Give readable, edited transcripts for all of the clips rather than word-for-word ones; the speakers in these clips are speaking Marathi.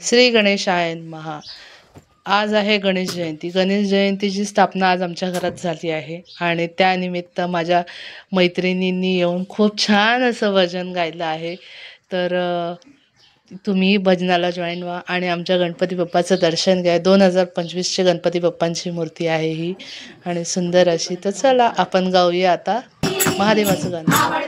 श्री गणेशाय नमः. आज आहे गणेश जयंती. गणेश जयंतीची स्थापना आज आमच्या घरात झाली आहे आणि त्यानिमित्त माझ्या मैत्रिणींनी येऊन खूप छान असं भजन गायलं आहे. तर तुम्ही भजनाला जॉईन व्हा आणि आमच्या गणपती बाप्पाचं दर्शन घ्या. 2025चे गणपती बाप्पांची मूर्ती आहे ही आणि सुंदर अशी. तर चला आपण गाऊया आता महादेवाचं गाणं.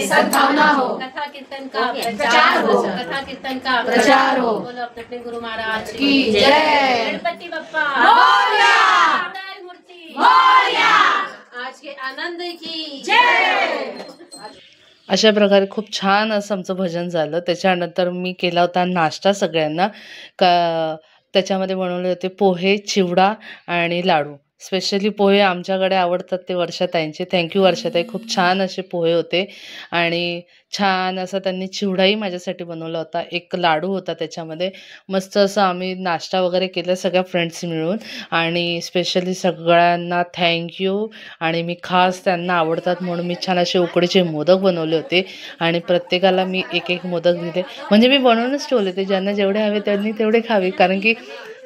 सद्भावना हो, कथा कीर्तन का प्रचार हो, कथा कीर्तन का प्रचार हो। बोलो अपने गुरु महाराज की जय। गणपति बप्पा मोरया, मंगल मूर्ति मोरया। आज के आनंद की जय। अशा प्रकारे खूप छान असं आमचं भजन झालं. त्याच्यानंतर मी केला होता नाश्ता सगळ्यांना. त्याच्यामध्ये बनवले होते पोहे, चिवडा आणि लाडू. स्पेशली पोहे आमच्याकडे आवडतात ते वर्षाताईंचे. थँक्यू वर्षाताई. खूप छान असे पोहे होते आणि छान असा त्यांनी चिवडाही माझ्यासाठी बनवला होता. एक लाडू होता त्याच्यामध्ये. मस्त असं आम्ही नाश्ता वगैरे केला सगळ्या फ्रेंड्स मिळून आणि स्पेशली सगळ्यांना थँक्यू. आणि मी खास त्यांना आवडतात म्हणून मी छान असे उकडीचे मोदक बनवले होते आणि प्रत्येकाला मी एक एक मोदक दिले. म्हणजे मी बनवूनच ठेवले ते, ज्यांना जेवढे हवे त्यांनी तेवढे खावे, कारण की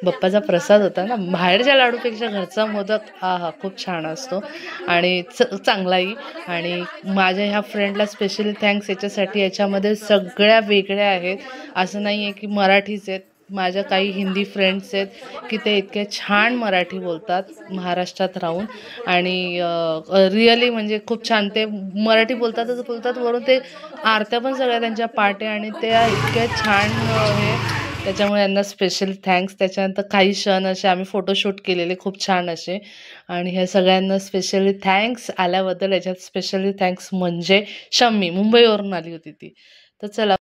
बाप्पाचा प्रसाद होता ना. बाहेरच्या लाडूपेक्षा घरचा मोदक हा खूप छान असतो आणि चांगलाही. आणि माझ्या ह्या फ्रेंडला स्पेशली थँक्स याच्यासाठी. याच्यामध्ये सगळ्या वेगळ्या आहेत, असं नाही आहे की मराठीच आहेत. माझ्या काही हिंदी फ्रेंड्स आहेत की ते इतके छान मराठी बोलतात महाराष्ट्रात राहून आणि रिअली म्हणजे खूप छान ते मराठी बोलतातच बोलतात, वरून ते आरत्या पण सगळ्या त्यांच्या पाठ आहे आणि त्या इतक्या छान हे. त्याच्यामुळे यांना स्पेशल थँक्स. त्याच्यानंतर काही क्षण असे आम्ही फोटोशूट केलेले खूप छान असे आणि ह्या सगळ्यांना स्पेशली थँक्स आल्याबद्दल. याच्यात स्पेशली थँक्स म्हणजे शम्मी मुंबईवरून आली होती ती. तर चला.